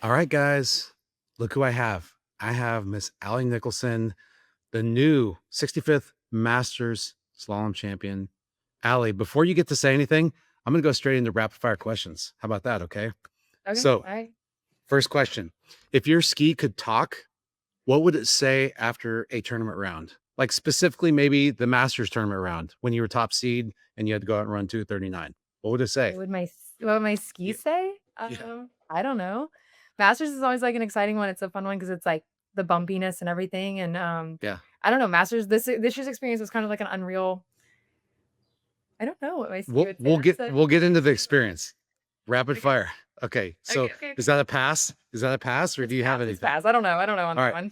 All right, guys, look who I have. I have Miss Allie Nicholson, the new 65th Masters Slalom Champion. Allie, before you get to say anything, I'm going to go straight into rapid fire questions. How about that? Okay. Okay. So, All right. first question. If your ski could talk, what would it say after a tournament round? Like specifically, maybe the Masters tournament round when you were top seed and you had to go out and run 2:39. What would it say? What would my ski Yeah. say? Yeah. I don't know. Masters is always like an exciting one. It's a fun one because it's like the bumpiness and everything. And Yeah. I don't know. Masters this year's experience was kind of like an unreal. I don't know what my ski We'll would say. we'll get That's we'll get into the experience. Rapid okay. fire. Okay. So Okay. is that a pass? Is that a pass or It's do you have pass. It's anything? pass. I don't know. I don't know on All that right. one.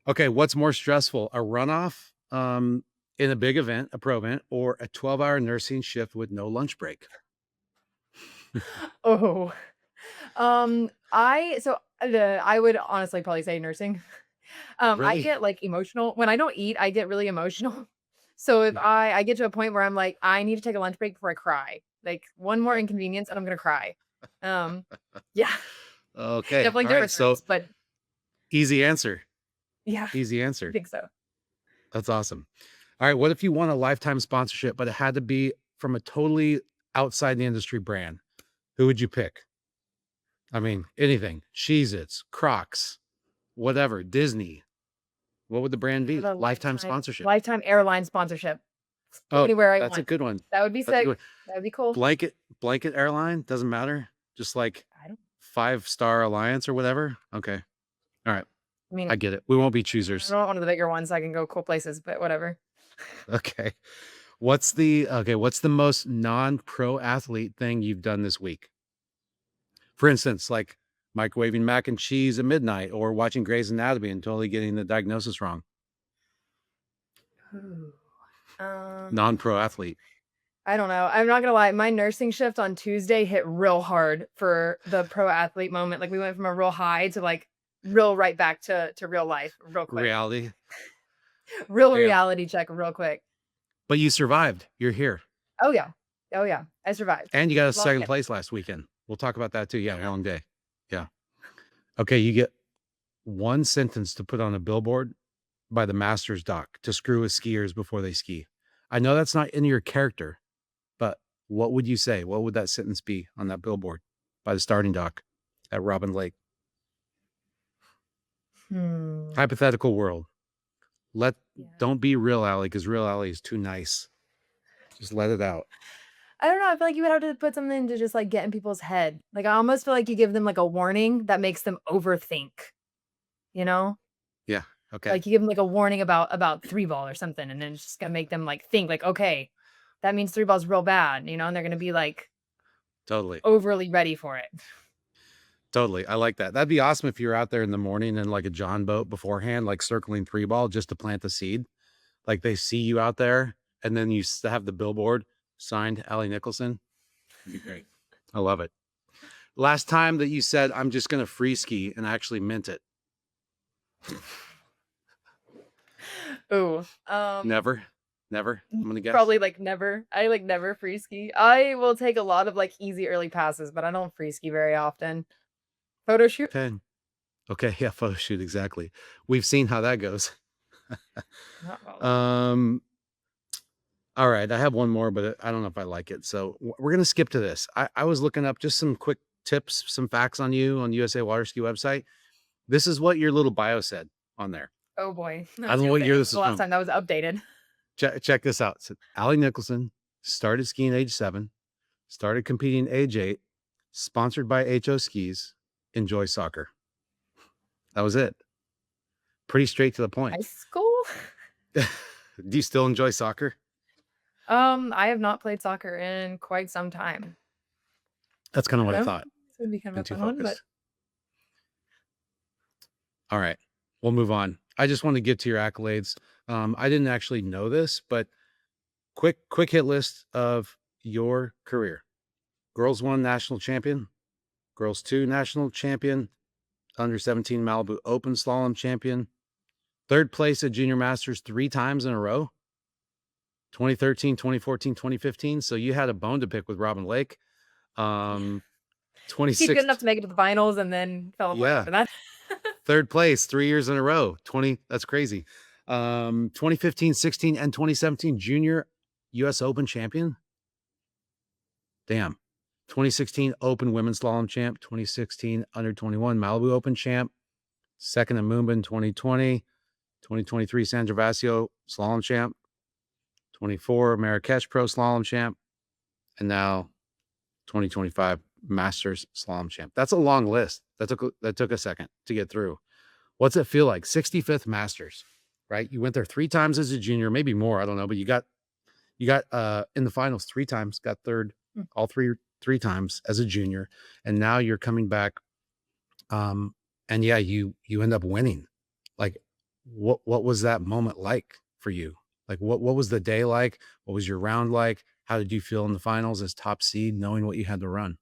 Okay. What's more stressful? A runoff in a big event, a pro event, or a 12-hour nursing shift with no lunch break? Oh. I would honestly probably say nursing. I Really? get like emotional when I don't eat. I get really emotional. So if Yeah. I get to a point where I'm like, I need to take a lunch break before I cry. Like one more Yep. inconvenience and I'm gonna cry. Um, yeah, Okay. definitely All right. different So terms, but easy answer. yeah, Easy I answer. think so. That's awesome. All right. What if you want a lifetime sponsorship, but it had to be from a totally outside the industry brand? Who would you pick? I mean, anything. Cheez-Its, Crocs, whatever, Disney. What would the brand I have be? a Lifetime sponsorship. lifetime airline sponsorship. Go Oh, anywhere I that's a want. good one. That would be That's a good sick. one. That would be cool. Blanket airline, doesn't matter. Just like I don't. 5-star alliance or whatever. Okay. All right. I mean, I get it. We won't be I choosers. don't want one of the bigger ones. So I can go cool places, but whatever. Okay. What's the most non-pro athlete thing you've done this week? For instance, like microwaving mac and cheese at midnight or watching Grey's Anatomy and totally getting the diagnosis wrong. Ooh. Um, Non-pro athlete. I don't know. I'm not gonna lie. My nursing shift on Tuesday hit real hard for the pro athlete moment. Like we went from a real high to like real right back to real life real quick. Reality. Real Damn. reality check real quick. But you survived. You're here. Oh yeah. Oh yeah. I survived. And you got a Long second day. place last weekend. We'll talk about that too. Yeah, Yeah. long day. Yeah. Okay, you get one sentence to put on a billboard by the Masters dock to screw with skiers before they ski. I know that's not in your character, but what would you say? What would that sentence be on that billboard by the starting dock at Robin Lake? Hmm. Hypothetical world. Let Yeah. Don't be real Allie because real Allie is too nice. Just let it out. I don't know. I feel like you would have to put something to just like get in people's head. Like I almost feel like you give them like a warning that makes them overthink. You know? Yeah. Okay. Like, you give them, like, a warning about 3 ball or something, and then it's just gonna make them, like, think, like, "Okay, that means 3 ball's real bad," you know, and they're gonna be, like, Totally. overly ready for it. Totally. I like that. That'd be awesome if you're out there in the morning in like a John boat beforehand, like circling 3 ball just to plant the seed. Like they see you out there and then have the billboard signed Allie Nicholson. That'd be great. I love it. Last time that you said, I'm just going to free ski and actually meant it. Ooh, Never. Never. I'm going to guess. probably, like, never. I, like, never free ski. I will take a lot of, like, easy early passes, but I don't free ski very often. Photo shoot? Okay. Okay. Yeah. Photo shoot. Exactly. We've seen how that goes. Not well. um, All right, I have one more, but I don't know if I like it. So we're gonna skip to this. I was looking up just some quick tips, some facts on you on USA Water Ski website. This is what your little bio said on there. Oh, boy. I don't Let's know hear what it. year When was this the is last from. time that was updated? Check this out. It said, Allie Nicholson started skiing age 7, started competing age 8, sponsored by HO Skis, enjoy soccer. That was it. Pretty straight to the High point. school? Do you still enjoy soccer? I have not played soccer in quite some time. That's kind of I what I don't know. thought. This would be kind of Been a too fun one, but focused. All right, we'll move on. I just want to get to your accolades. I didn't actually know this, but quick hit list of your career. Girls 1 national champion, girls 2 national champion, under 17 Malibu Open slalom champion, third place at Junior Masters 3 times in a row, 2013, 2014, 2015. So you had a bone to pick with Robin Lake. Um, He's good 26. enough to make it to the finals and then fell apart Yeah. after that. 3rd place 3 years in a row. 20 that's crazy. 2015, 16, and 2017 junior US Open champion. Damn. 2016 Open Women's Slalom champ, 2016 Under 21 Malibu Open champ, second in Mumbai in 2020, 2023 San Gervasio Slalom champ, 24 Marrakesh Pro Slalom champ, and now 2025 Masters Slalom champ. That's a long list. That took a second to get through. What's it feel like? 65th Masters, right? You went there 3 times as a junior, maybe more, I don't know, but you got in the finals 3 times, got third Mm. all 3 times as a junior, and now you're coming back, and yeah, you end up winning. Like, what was that moment like for you? Like, what was the day like? What was your round like? How did you feel in the finals as top seed, knowing what you had to run?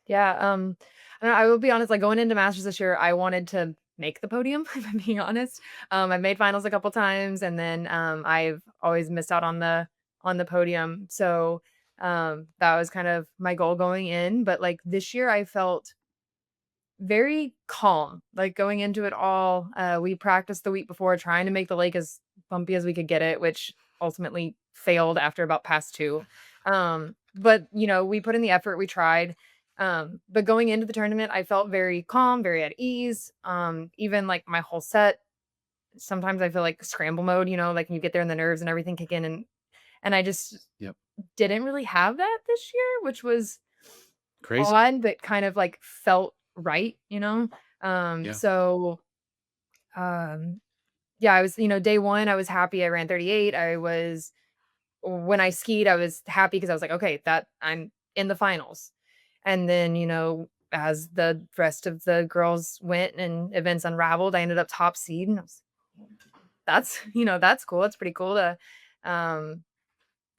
Yeah, I don't know, I will be honest, like, going into Masters this year, I wanted to make the podium, if I'm being honest. I've made finals a couple times, and then, I've always missed out on the podium, so, that was kind of my goal going in, but, like, this year I felt very calm, like, going into it all. We practiced the week before trying to make the lake as bumpy as we could get it, which ultimately failed after about past 2. But, we put in the effort, we tried. But going into the tournament, I felt very calm, very at ease. Even, like, my whole set, sometimes I feel like scramble mode, like, when you get there and the nerves and everything kick in, and I just Yep. didn't really have that this year, which was Crazy. odd, but kind of, like, felt right, Yeah. so, um, yeah, I was day 1, I was happy I ran 38. When I skied, I was happy because I was like, "Okay, that I'm in the finals." And then, as the rest of the girls went and events unraveled, I ended up top seed, and I was that's, that's cool. It's pretty cool to, um,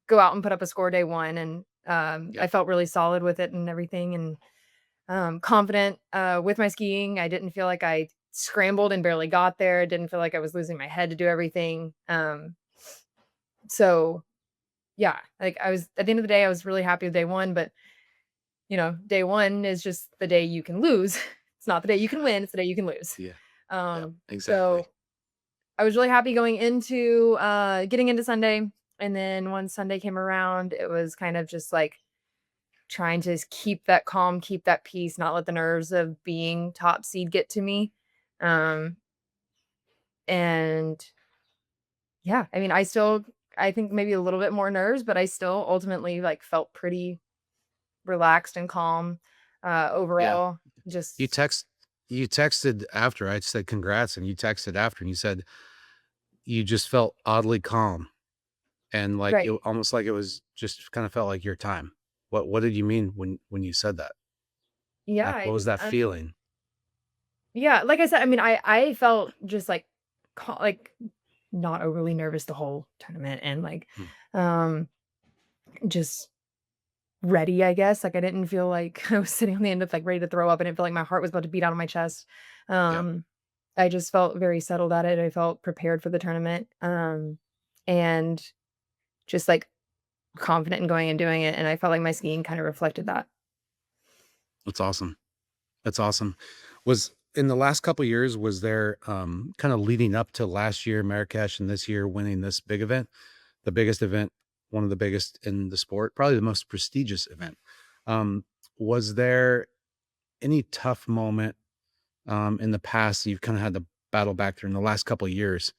go out and put up a score day 1, and, I Yep. felt really solid with it and everything, and confident, with my skiing. I didn't feel like I scrambled and barely got there. Didn't feel like I was losing my head to do everything. So yeah, like I was at the end of the day, I was really happy with day 1, but day 1 is just the day you can lose. It's not the day you can win, it's the day you can lose. Yeah. Yep. So Exactly. I was really happy going into getting into Sunday. And then once Sunday came around, it was kind of just like trying to keep that calm, keep that peace, not let the nerves of being top seed get to me. Um, and yeah, I mean, I think maybe a little bit more nerves, but I still ultimately like felt pretty relaxed and calm, Yeah. overall. You Just text you texted after I said congrats, and you texted after and you said you just felt oddly calm, and like it right. almost like it was just kind of felt like your time. What did you mean when you said that? Yeah, Like, what was that feeling? yeah, like I said, I mean, I felt just like like not overly nervous the whole tournament, and like Hmm. um just ready, I guess. Like, I didn't feel like I was sitting on the end of, like, ready to throw up. I didn't feel like my heart was about to beat out of my chest. Yep. Um, I just felt very settled at it. I felt prepared for the tournament, and just, like, confident in going and doing it, and I felt like my skiing kinda reflected that. That's awesome. That's awesome. Was in the last couple years, was there kind of leading up to last year, Marrakesh, and this year winning this big event, the biggest event, one of the biggest in the sport, probably the most prestigious event. Was there any tough moment in the past you've kind of had to battle back through in the last couple of years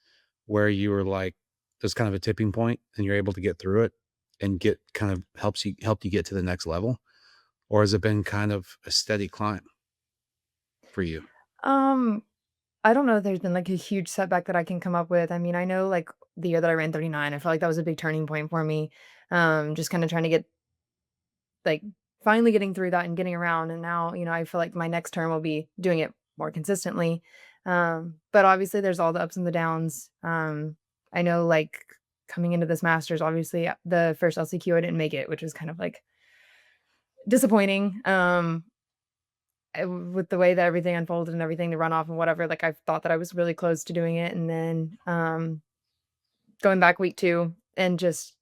where you were like, there's kind of a tipping point and you're able to get through it and get kind of helped you get to the next level? Or has it been kind of a steady climb for you? Um, I don't know if there's been, like, a huge setback that I can come up with. I mean, I know, like, the year that I ran 39, I felt like that was a big turning point for me. Just kinda trying to get like, finally getting through that and getting around, and now, I feel like my next term will be doing it more consistently. But obviously there's all the ups and the downs. I know, like, coming into this Masters, obviously, the first LCQ I didn't make it, which was kind of, like, disappointing, with the way that everything unfolded and everything, the runoff and whatever, like, I thought that I was really close to doing it, and then, going back week 2 and just,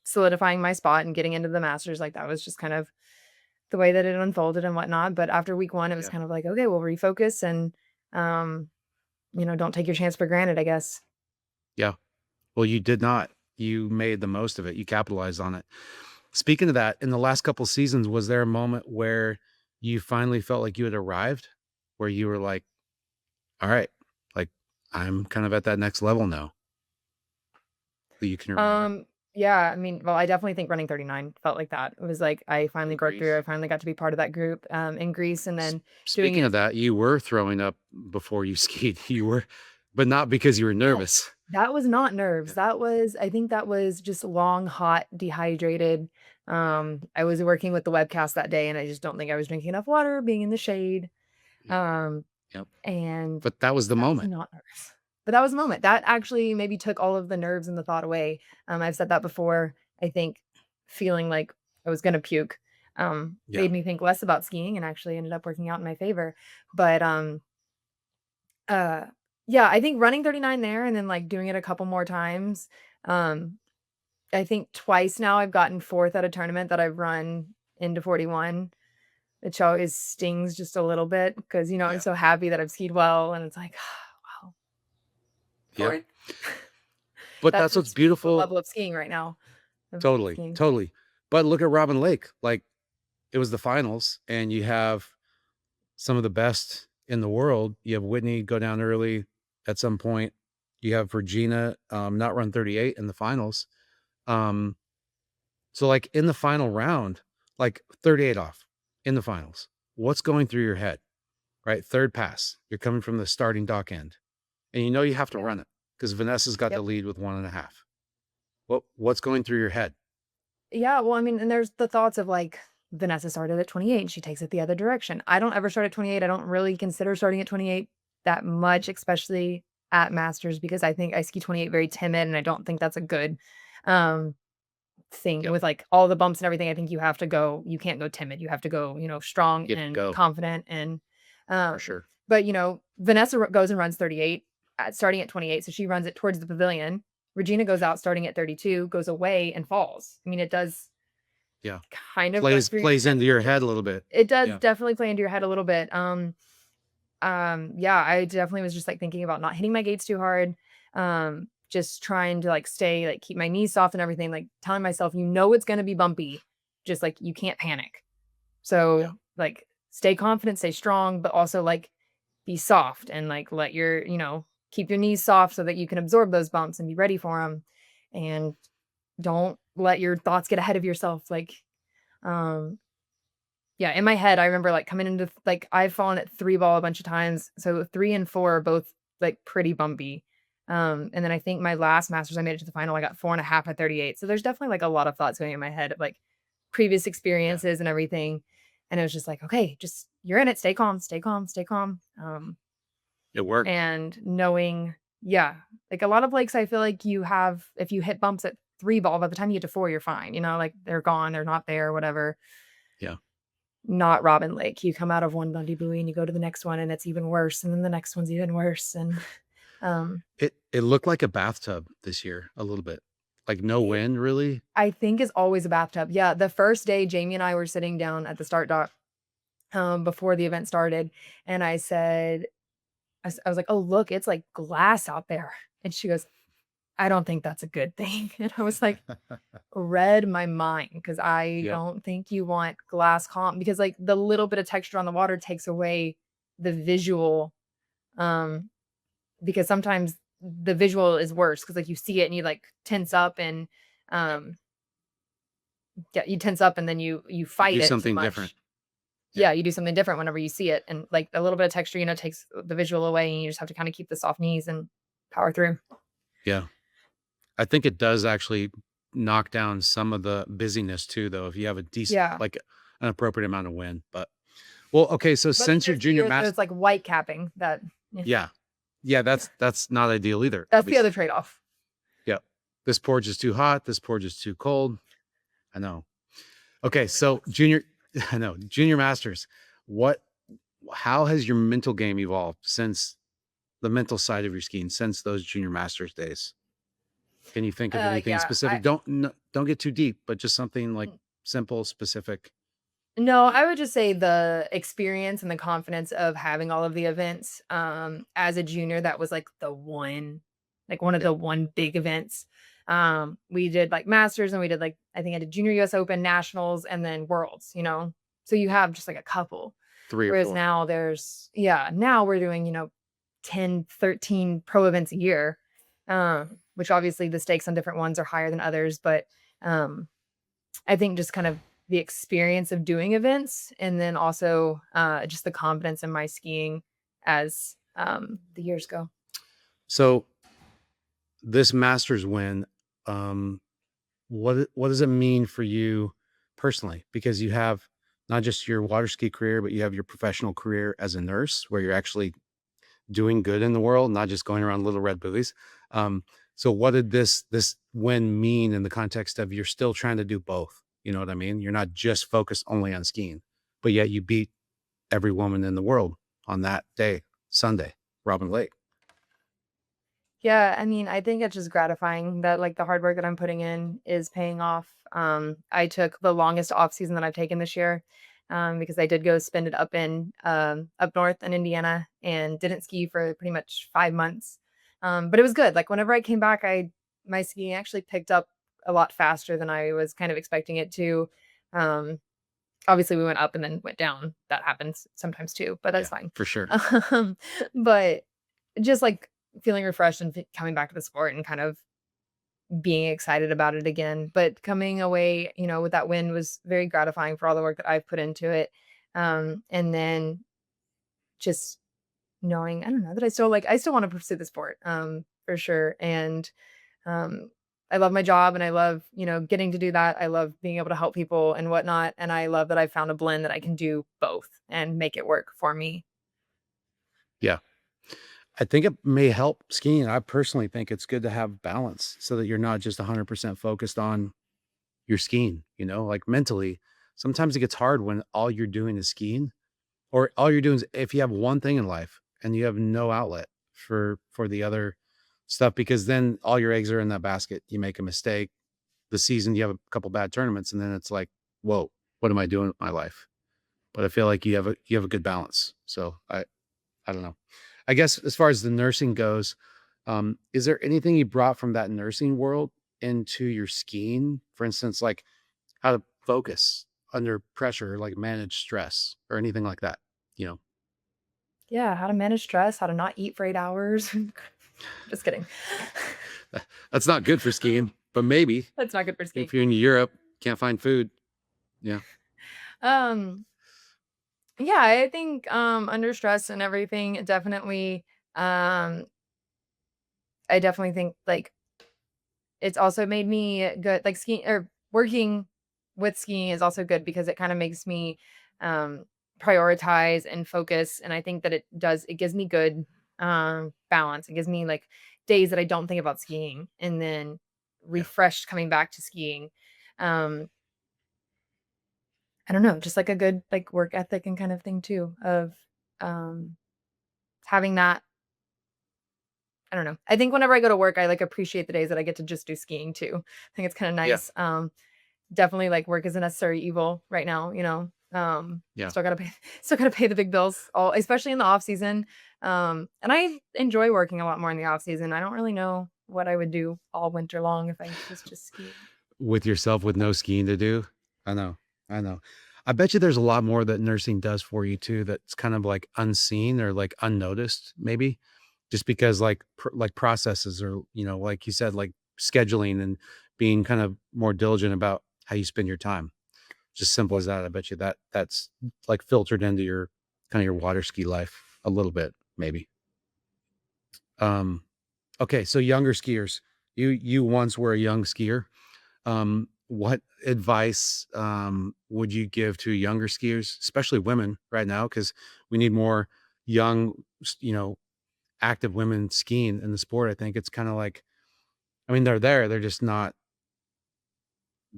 solidifying my spot and getting into the Masters, like, that was just kind of the way that it unfolded and whatnot. But after week 1, it was Yeah. kind of like, okay, we'll refocus and, um, don't take your chance for granted, I guess. Yeah. Well, you did not. You made the most of it. You capitalized on it. Speaking of that, in the last couple seasons, was there a moment where you finally felt like you had arrived, where you were like, all right, like I'm kind of at that next level now that you can remember Um, yeah, I mean, well, I definitely think running 39 felt like that. It was like I finally in broke through. Greece? I finally got to be part of that group in Greece, and S then doing Speaking of it. that, you were throwing up before you skied. You were, but not because you were Yes, nervous. that was not nerves. Yeah. That was, I think that was just long, hot, dehydrated. I was working with the webcast that day, and I just don't think I was drinking enough water, being in the shade. Yeah. Um, Yep. and But that was the that was moment. not nerves. But that was a moment. That actually maybe took all of the nerves and the thought away. I've said that before. I think feeling like I was gonna puke, Yeah. made me think less about skiing and actually ended up working out in my favor. But, uh, yeah, I think running 39 there and then, like, doing it a couple more times, um, I think twice now I've gotten 4th at a tournament that I've run into 41, which always stings just a little bit because, I'm Yeah. so happy that I've skied well, and it's like, wow, Yep. 4th. But That that's what's just speaks to the beautiful. level of skiing right now, of Totally. skiing. Totally. But look at Robin Lake. Like it was the finals, and you have some of the best in the world. You have Whitney go down early at some point. You have Regina not run 38 in the finals. Um, so like in the final round, like 38 off in the finals. What's going through your head? Right? Third pass. You're coming from the starting dock end. And you know you have to Yeah. run it because Vanessa's got the Yep. lead with 1.5. What's going through your head? Yeah, well, I mean, and there's the thoughts of, like, Vanessa started at 28, and she takes it the other direction. I don't ever start at 28. I don't really consider starting at 28 that much, especially at Masters, because I think I ski 28 very timid, and I don't think that's a good, um, thing Yep. with, like, all the bumps and everything. I think you can't go timid. You have to go, strong You have to and go confident and, for um, sure. but, Vanessa goes and runs 38 starting at 28, so she runs it towards the pavilion. Regina goes out starting at 32, goes away and falls. I mean, it does Yeah. kind of run Plays through your plays head. into your head a little bit. It does Yeah. definitely play into your head a little bit. Yeah, I definitely was just, like, thinking about not hitting my gates too hard, just trying to, like, stay like, keep my knees soft and everything, like, telling myself, "You know it's gonna be bumpy, just, like, you can't panic." Yeah. So, like, stay confident, stay strong, but also, like, be soft and, like, let your keep your knees soft so that you can absorb those bumps and be ready for them, and don't let your thoughts get ahead of yourself, um yeah, in my head, I remember, like, coming into like, I've fallen at 3 ball a bunch of times, so 3 and 4 are both, like, pretty bumpy. And then I think my last Masters, I made it to the final, I got 4.5 at 38, so there's definitely, like, a lot of thoughts going in my head of, like, previous Yeah. experiences and everything, and it was just like, "Okay, just you're in it, stay calm, stay calm, stay calm." It worked. And knowing yeah, like, a lot of lakes, I feel like you have if you hit bumps at 3 ball, by the time you get to 4, you're fine, like, they're gone, they're not there, whatever. Yeah. Not Robin Lake. You come out of one Bundy Buoy and you go to the next one and it's even worse, and then the next one's even worse, and, um, It looked like a bathtub this year a little bit. Like no it wind really. I think is always a bathtub. Yeah, the first day, Jamie and I were sitting down at the start dock, before the event started, and I was like, "Oh, look, it's like glass out there." And she goes, "I don't think that's a good thing." And I was like, read my mind because I Yep. don't think you want glass calm because, like, the little bit of texture on the water takes away the visual, um because sometimes the visual is worse because, like, you see it and you, like, tense up and, Yep. um yeah, you tense up and then you You fight do it too something different. much. Yeah. Yeah, you do something different whenever you see it, and, like, a little bit of texture, takes the visual away, and you just have to kinda keep the soft knees and power through. Yeah. I think it does actually knock down some of the busyness too, though, if you have a decent Yeah. like an appropriate amount of wind. But well, okay, so But then since your junior there's, master, like, white capping that yeah, yeah. Yeah, that's not ideal either, that's the other obviously. trade-off. Yep. This porch is too hot, this porch is too cold. I know. Okay, Totally so does. junior I know, junior masters. What how has your mental game evolved since the mental side of your skiing since those junior masters days? Can you think of anything Yeah, I specific? Don't get too deep, but just something like simple, specific. No, I would just say the experience and the confidence of having all of the events. As a junior, that was like one of Yeah, the one big events. We did like Masters and we did like I think I did Junior US Open, Nationals, and then Worlds, you know. So you have just like a couple. 3 or Whereas 4. now now we're doing, 10, 13 pro events a year. Which obviously the stakes on different ones are higher than others, but um I think just kind of the experience of doing events and then also, just the confidence in my skiing as, the years go. So, this Masters win, um, what does it mean for you personally? Because you have not just your water ski career, but you have your professional career as a nurse where you're actually doing good in the world, not just going around little red buoys. Um, so what did this win mean in the context of you're still trying to do both? You know what I mean? You're not just focused only on skiing, but yet you beat every woman in the world on that day, Sunday, Robin Lake. Yeah, I mean, I think it's just gratifying that, like, the hard work that I'm putting in is paying off. I took the longest off season that I've taken this year, because I did go spend it up north in Indiana and didn't ski for pretty much 5 months. But it was good. Like, whenever I came back, I my skiing actually picked up a lot faster than I was kind of expecting it to. Um, Obviously, we went up and then went down. That happens sometimes too, but that's Yeah, fine. for sure. Um, but just, like, feeling refreshed and coming back to the sport and kind of being excited about it again. But coming away, with that win was very gratifying for all the work that I've put into it. And then just knowing, I don't know, that I still wanna pursue the sport, for sure. And, um, I love my job and I love, getting to do that. I love being able to help people and whatnot, and I love that I found a blend that I can do both and make it work for me. Yeah. I think it may help skiing. I personally think it's good to have balance so that you're not just 100% focused on your skiing, like mentally. Sometimes it gets hard when all you're doing is skiing. Or all you're doing is if you have one thing in life and you have no outlet for the other stuff, because then all your eggs are in that basket. You make a mistake, the season, you have a couple bad tournaments, and then it's like, whoa, what am I doing with my life? But I feel like you have a good balance. So I don't know. I guess as far as the nursing goes, is there anything you brought from that nursing world into your skiing? For instance, like how to focus under pressure, like manage stress or anything like that, you know? Yeah, how to manage stress, how to not eat for 8 hours. Just kidding. That's not good for skiing, but maybe That's not good for skiing. if you're in Europe, can't find food. Yeah. Um, yeah, I think, under stress and everything, um, I definitely think, like, it's also made me good like, skiing or working with skiing is also good because it kinda makes me, um, prioritize and focus, and I think that it gives me good, balance. It gives me, like, days that I don't think about skiing and then Yeah. refreshed coming back to skiing. Um, I don't know, just like a good, like, work ethic and kind of thing too of, um, having that I don't know. I think whenever I go to work, I, like, appreciate the days that I get to just do skiing too. I think it's kinda Yeah. nice. Definitely, like, work is a necessary evil right now, Yeah. still gotta pay still gotta pay the big bills, all especially in the off season. And I enjoy working a lot more in the off season. I don't really know what I would do all winter long if I was just skiing. With yourself with no skiing to do. I know. I know. I bet you there's a lot more that nursing does for you too that's kind of like unseen or like unnoticed maybe just because like processes or like you said like scheduling and being kind of more diligent about how you spend your time. Just simple as that. I bet you that's like filtered into your kind of your water ski life a little bit maybe. Um okay, so younger skiers. You once were a young skier. What advice, would you give to younger skiers, especially women right now? Because we need more young, active women skiing in the sport. I think it's kind of like, I mean, they're there, they're not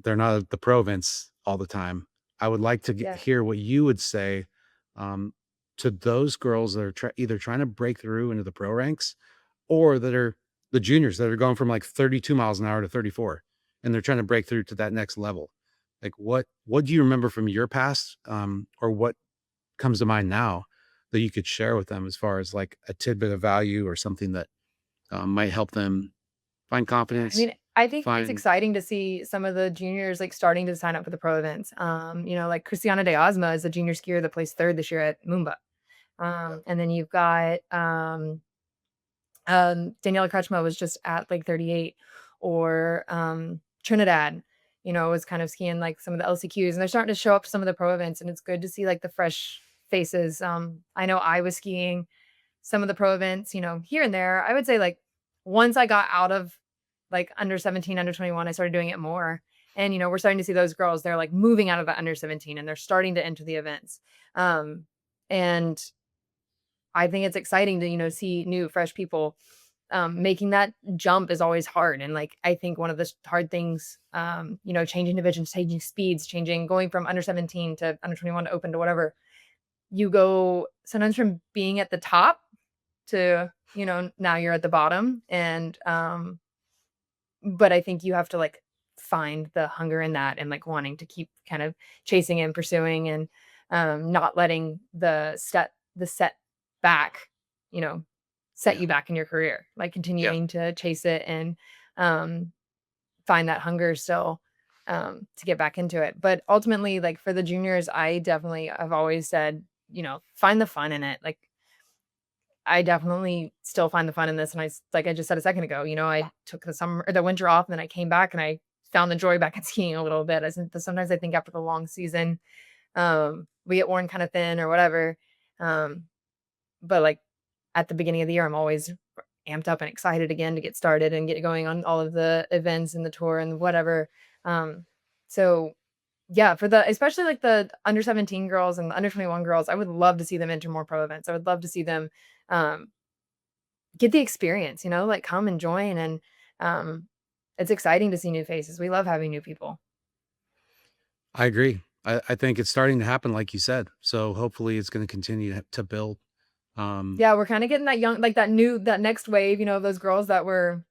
at the pro events all the time. I would like to Yeah. hear what you would say, um, to those girls that are either trying to break through into the pro ranks or that are the juniors that are going from like 32 miles an hour to 34 and they're trying to break through to that next level. Like, what do you remember from your past, or what comes to mind now that you could share with them as far as like a tidbit of value or something that might help them find I confidence, mean, I think it's find exciting to see some of the juniors, like, starting to sign up for the pro events. Like, Christiana de Osma is a junior skier that placed 3rd this year at Moomba. And then you've got, Daniela Kretschma was just at, like, 38, or, Trinidad, was kind of skiing, like, some of the LCQs, and they're starting to show up to some of the pro events, and it's good to see, like, the fresh faces. I know I was skiing some of the pro events, here and there. I would say, like, once I got out of, like, under 17, under 21, I started doing it more, and, we're starting to see those girls, they're, like, moving out of the under 17, and they're starting to enter the events. And I think it's exciting to, see new, fresh people. Making that jump is always hard, and, like, I think one of the hard things, changing divisions, changing speeds, going from under 17 to under 21 to open to whatever, you go sometimes from being at the top to, now you're at the bottom, and, but I think you have to, like, find the hunger in that, and, like, wanting to keep kind of chasing and pursuing, and, not letting the set back, you know, set yeah, you back in your career, like, yeah. continuing to chase it, and, um, find that hunger still, to get back into it. But ultimately, like, for the juniors, I've always said, find the fun in it. Like, I definitely still find the fun in this, and like I just said a second ago, I took the summer or the winter off, and then I came back and I found the joy back in skiing a little bit. I think that sometimes I think after the long season, we get worn kind of thin or whatever. Um, but, like, at the beginning of the year, I'm always amped up and excited again to get started and get going on all of the events and the tour and whatever. Um, so yeah, for the especially, like, the under 17 girls and the under 21 girls, I would love to see them enter more pro events. I would love to see them, um, get the experience, like, come and join, and, um, it's exciting to see new faces. We love having new people. I agree. I think it's starting to happen, like you said. So hopefully, it's going to continue to build. Um, Yeah, we're kinda getting that young, like, that next wave, of those girls that were,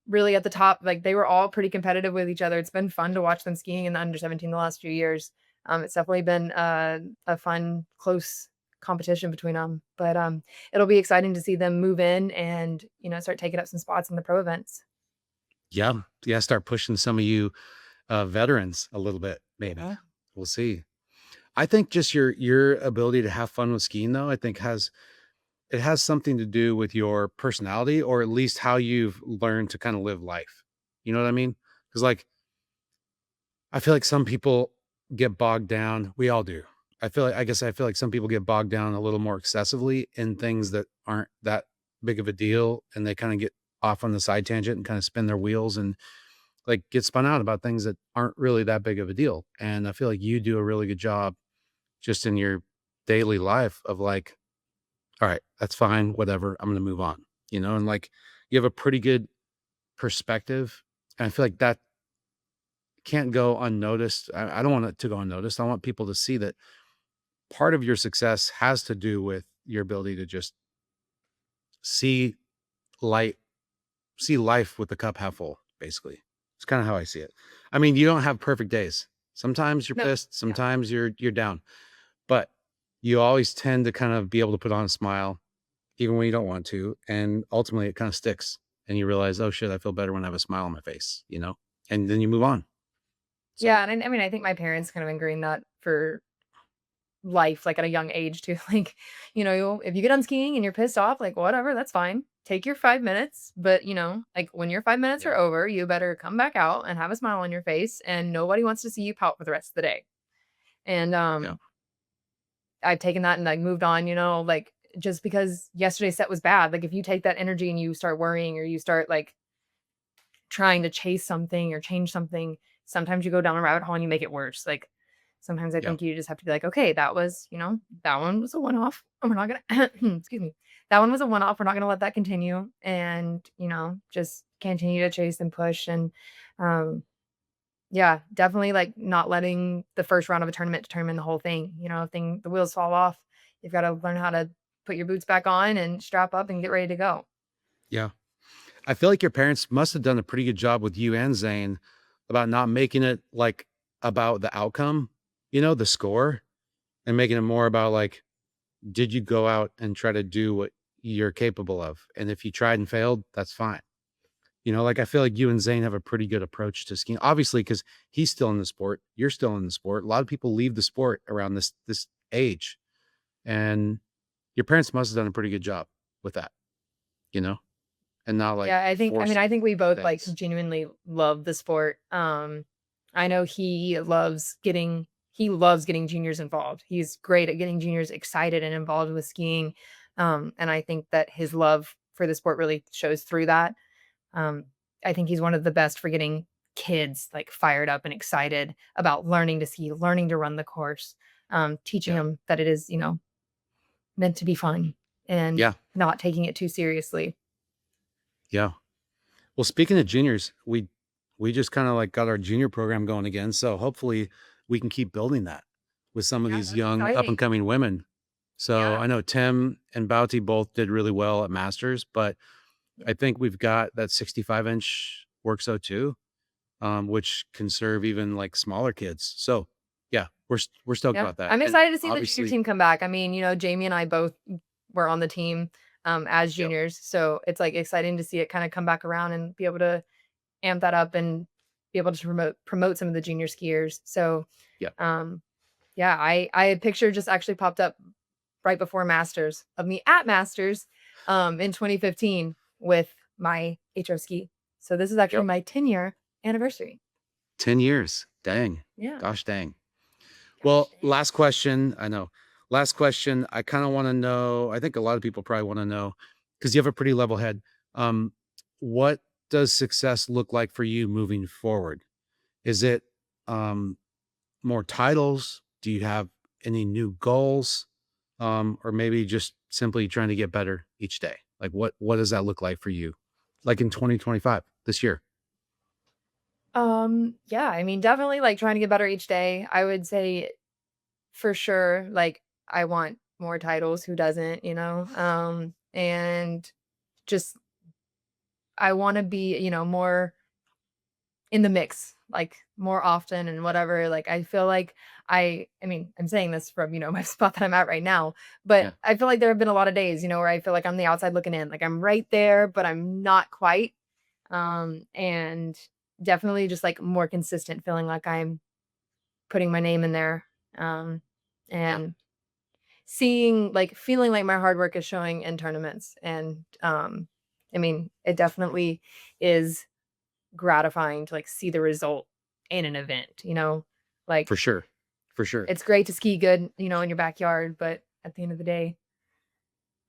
really at the top. Like, they were all pretty competitive with each other. It's been fun to watch them skiing in the under 17 the last few years. It's definitely been a fun, close competition between them. But, it'll be exciting to see them move in and, start taking up some spots in the pro events. yeah, yeah. Start pushing some of you veterans a little bit, maybe. Yeah. We'll see. I think just your ability to have fun with skiing, though, I think it has something to do with your personality, or at least how you've learned to kind of live life. You know what I mean? Because like I feel like some people get bogged down. We all do. I feel like some people get bogged down a little more excessively in things that aren't that big of a deal, and they kind of get off on the side tangent and kind of spin their wheels and like get spun out about things that aren't really that big of a deal. And I feel like you do a really good job just in your daily life of like, all right, that's fine, whatever. I'm going to move on, and like you have a pretty good perspective. And I feel like that can't go unnoticed. I don't want it to go unnoticed. I want people to see that part of your success has to do with your ability to just see light, see life with the cup half full, basically. It's kind of how I see it. I mean, you don't have perfect days. Sometimes you're No. pissed, Yeah. sometimes you're down, but you always tend to kind of be able to put on a smile even when you don't want to, and ultimately it kind of sticks and you realize, "Oh shit, I feel better when I have a smile on my face?" And then you move on. So, Yeah, and I think my parents kind of ingrained that for life, like, at a young age too. Like, if you get done skiing and you're pissed off, like, whatever, that's fine. Take your 5 minutes, but, like, when your 5 minutes yeah. are over, you better come back out and have a smile on your face, and nobody wants to see you pout for the rest of the day. And, Yeah. I've taken that and, like, moved on, like, just because yesterday's set was bad, like, if you take that energy and you start worrying, or you start, like, trying to chase something or change something, sometimes you go down a rabbit hole and you make it worse. Like, sometimes I Yeah. think you just have to be like, okay, that one was a one off. And we're not gonna excuse me. That one was a one off. We're not gonna let that continue. And, just continue to chase and push. And yeah, definitely, like, not letting the first round of a tournament determine the whole thing. The wheels fall off. You've got to learn how to put your boots back on and strap up and get ready to go. Yeah. I feel like your parents must have done a pretty good job with you and Zane about not making it like about the outcome, the score, and making it more about like, did you go out and try to do what you're capable of? And if you tried and failed, that's fine. Like I feel like you and Zane have a pretty good approach to skiing, obviously, because he's still in the sport. You're still in the sport. A lot of people leave the sport around this age. And your parents must have done a pretty good job with that, you know, and not like Yeah, I forcing think we both, like, things. genuinely love the sport. I know he loves getting juniors involved. He's great at getting juniors excited and involved with skiing, and I think that his love for the sport really shows through that. Um, I think he's one of the best for getting kids, like, fired up and excited about learning to ski, learning to run the course, teaching Yeah. them that it is, meant to be fun and Yeah. not taking it too seriously. Yeah. Well, speaking of juniors, we just kind of like got our junior program going again. So hopefully we can keep building that with some of Yeah, these that's young up and exciting. coming women. So Yeah. I know Tim and Bouty both did really well at Masters, but I think we've got that 65-inch Workso too, which can serve even like smaller kids. So yeah, we're stoked Yeah. about that. I'm And excited to see the junior obviously, team come back. I mean, Jamie and I both were on the team, as yep, juniors, so it's, like, exciting to see it kinda come back around and be able to amp that up and be able to promote some of the junior skiers. So, yep. um, yeah, a picture just actually popped up right before Masters of me at Masters, in 2015 with my HO ski. So this is actually Yep. my 10-year anniversary. 10 years. Dang. Yeah. Gosh dang. Gosh Well, dang. last question. I know. Last question. I kind of want to know. I think a lot of people probably want to know because you have a pretty level head. Um, what does success look like for you moving forward? Is it um, more titles? Do you have any new goals? Or maybe just simply trying to get better each day? Like what does that look like for you? Like in 2025, this year? Yeah, I mean, definitely, like, trying to get better each day. I would say for sure, like, I want more titles, who doesn't, and just I wanna be, more in the mix, like, more often and whatever. Like, I feel like I mean, I'm saying this from, my spot that I'm at right now, but Yeah, I feel like there have been a lot of days, where I feel like I'm the outside looking in, like, I'm right there, but I'm not quite. And definitely just, like, more consistent, feeling like I'm putting my name in there, um, yeah, and feeling like my hard work is showing in tournaments. And, I mean, it definitely is gratifying to, like, see the result in an event, for Like, sure, for sure. it's great to ski good, in your backyard, but at the end of the day,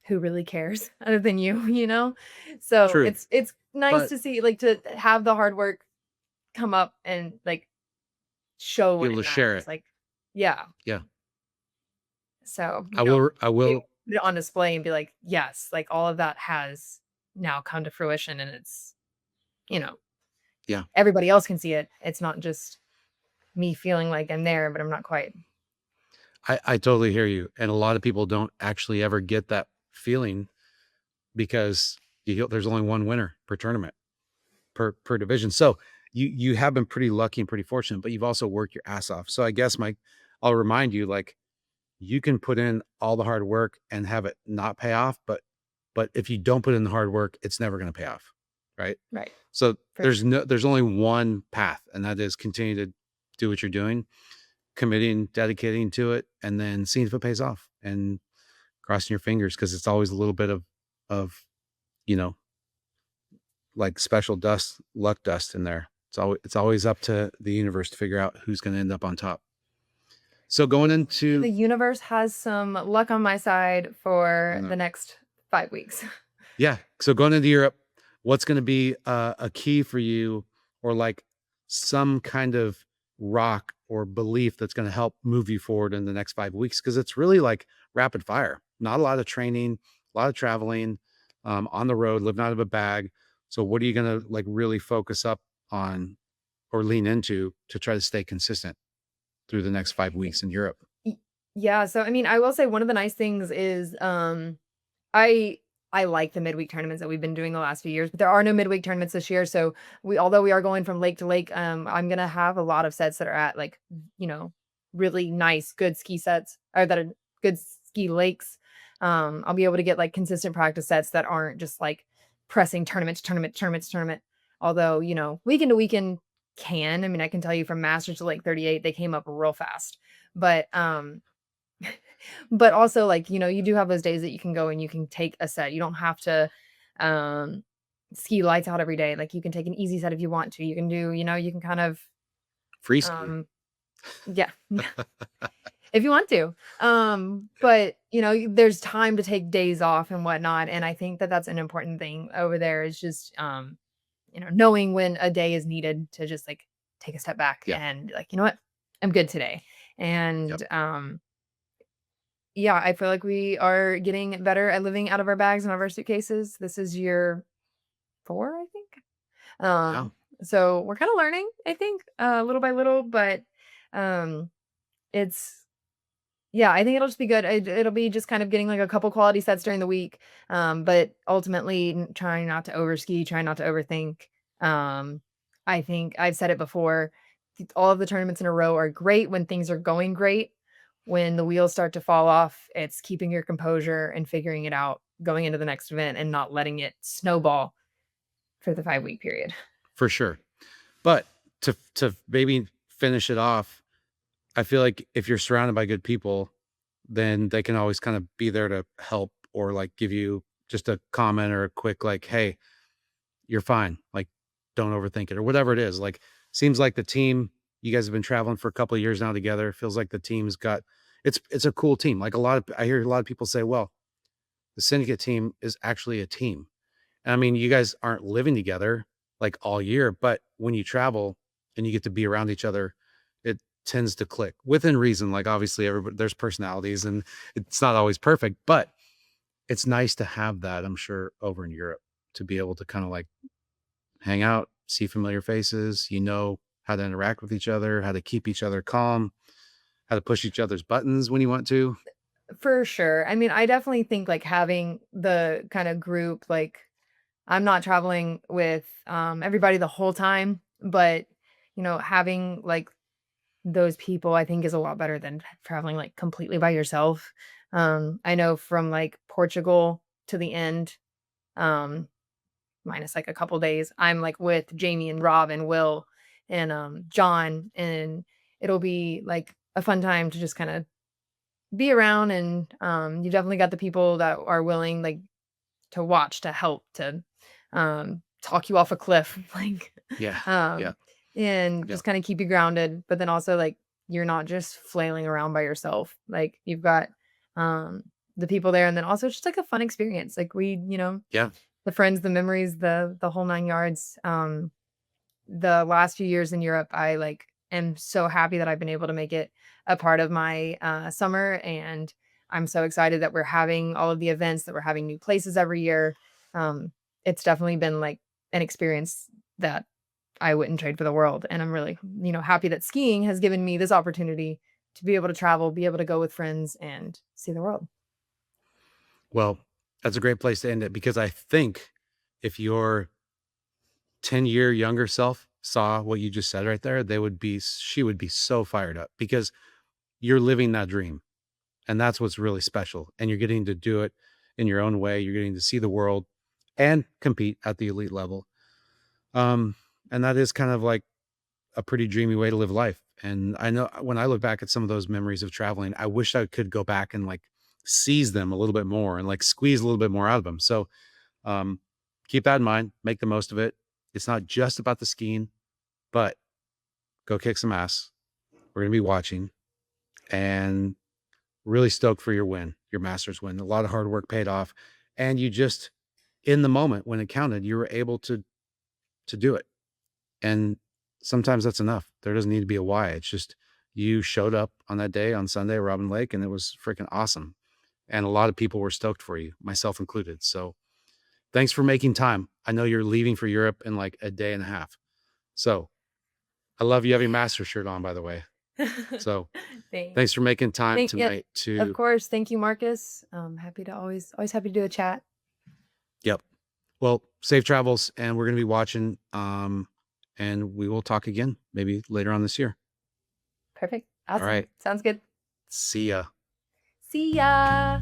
who really cares other than you, you know? So, True, it's nice but to see, like, to have the hard work come up and, like, show be when able it to share matters, it. like, yeah. Yeah, So, I be able will. to put it on display and be like, "Yes, like, all of that has now come to fruition, and it's" you know, Yeah, everybody else can see it. It's not just me feeling like I'm there, but I'm not quite. I totally hear you, and a lot of people don't actually ever get that feeling because there's only one winner per tournament, per division. So you have been pretty lucky and pretty fortunate, but you've also worked your ass off. So I guess I'll remind you, like, you can put in all the hard work and have it not pay off, but if you don't put in the hard work, it's never going to pay off, right? Right. So For sure. there's only one path, and that is continue to do what you're doing, committing, dedicating to it, and then seeing if it pays off and crossing your fingers because it's always a little bit of you know like special dust, luck dust in there. It's always up to the universe to figure out who's going to end up on top. So going Hopefully, into the universe has some luck on my side I for don't the know, next 5 weeks. yeah. So going into Europe, what's going to be a key for you, or like some kind of rock or belief that's going to help move you forward in the next 5 weeks? Because it's really like rapid fire. Not a lot of training, a lot of traveling, on the road, living out of a bag. So what are you going to like really focus up on or lean into to try to stay consistent through the next 5 weeks in Europe? Y Yeah, so, I mean, I will say one of the nice things is, I I like the midweek tournaments that we've been doing the last few years, but there are no midweek tournaments this year. So although we are going from lake to lake, I'm gonna have a lot of sets that are at like, you know, really nice, good ski sets or that are good ski lakes. I'll be able to get like consistent practice sets that aren't just like pressing tournament to tournament, tournament to tournament. Although, you know, weekend to weekend can. I mean, I can tell you from Masters to Lake 38, they came up real fast. But but also, like, you know, you do have those days that you can go and you can take a set. You don't have to, um, ski lights out every day. Like, you can take an easy set if you want to. You can do, you know, you can kind of, Free ski. um yeah, if you want to. But, you know, there's time to take days off and whatnot, and I think that that's an important thing over there is just, you know, knowing when a day is needed to just, like, take a step back Yeah. and be like, "You know what? I'm good today." Yep. And, yeah, I feel like we are getting better at living out of our bags and out of our suitcases. This is year 4, I think. Yeah. So we're kinda learning, I think, little by little, but, um, it's yeah, I think it'll just be good. It'll be just kind of getting, like, a couple quality sets during the week, but ultimately trying not to overski, trying not to overthink. Um, I think I've said it before, all of the tournaments in a row are great when things are going great. When the wheels start to fall off, it's keeping your composure and figuring it out going into the next event and not letting it snowball for the 5-week period. For sure. But to maybe finish it off, I feel like if you're surrounded by good people, then they can always kind of be there to help or like give you just a comment or a quick like, "Hey, you're fine. Like, don't overthink it," or whatever it is. Like, seems like the team, you guys have been traveling for a couple of years now together. Feels like the team's got it's a cool team. Like I hear a lot of people say, "Well, the syndicate team is actually a team." And I mean, you guys aren't living together like all year, but when you travel and you get to be around each other, it tends to click within reason. Like obviously everybody there's personalities and it's not always perfect, but it's nice to have that, I'm sure, over in Europe to be able to kind of like hang out, see familiar faces, you know how to interact with each other, how to keep each other calm, how to push each other's buttons when you want to. For sure. I mean, I definitely think, like, having the kinda group, like I'm not traveling with, everybody the whole time, but, you know, having, like, those people I think is a lot better than traveling, like, completely by yourself. I know from, like, Portugal to the end, um, minus, like, a couple days, I'm, like, with Jamie and Rob and Will and, John, and it'll be, like, a fun time to just kinda be around and, you definitely got the people that are willing, like, to watch, to help, to, talk you off a cliff, like, Yeah. Yeah. um, and Yeah. just kinda keep you grounded, but then also, like, you're not just flailing around by yourself, like, you've got, um, the people there, and then also just, like, a fun experience, like, you know, Yeah. the friends, the memories, the whole 9 yards, the last few years in Europe, I, like, am so happy that I've been able to make it a part of my, summer, and I'm so excited that we're having all of the events, that we're having new places every year. Um, it's definitely been, like, an experience that I wouldn't trade for the world, and I'm really, you know, happy that skiing has given me this opportunity to be able to travel, be able to go with friends, and see the world. Well, that's a great place to end it because I think if your 10-year younger self saw what you just said right there, she would be so fired up because you're living that dream. And that's what's really special. And you're getting to do it in your own way. You're getting to see the world and compete at the elite level. Um, and that is kind of like a pretty dreamy way to live life. And I know when I look back at some of those memories of traveling, I wish I could go back and like seize them a little bit more and like squeeze a little bit more out of them. So um, keep that in mind, make the most of it. It's not just about the skiing, but go kick some ass. We're going to be watching and really stoked for your win, your Masters win. A lot of hard work paid off. And you just, in the moment when it counted, you were able to do it. And sometimes that's enough. There doesn't need to be a why. It's just you showed up on that day on Sunday, Robin Lake, and it was freaking awesome. And a lot of people were stoked for you, myself included. So thanks for making time. I know you're leaving for Europe in like a day and a half. So I love you having Master shirt on, by the way. So Thanks. thanks for making time Thank yeah, tonight of to course. Thank you, Marcus. Happy to always happy to do a chat. Yep. Well, safe travels, and we're going to be watching. And we will talk again maybe later on this year. Perfect. All Awesome. right. Sounds good. See ya. See ya.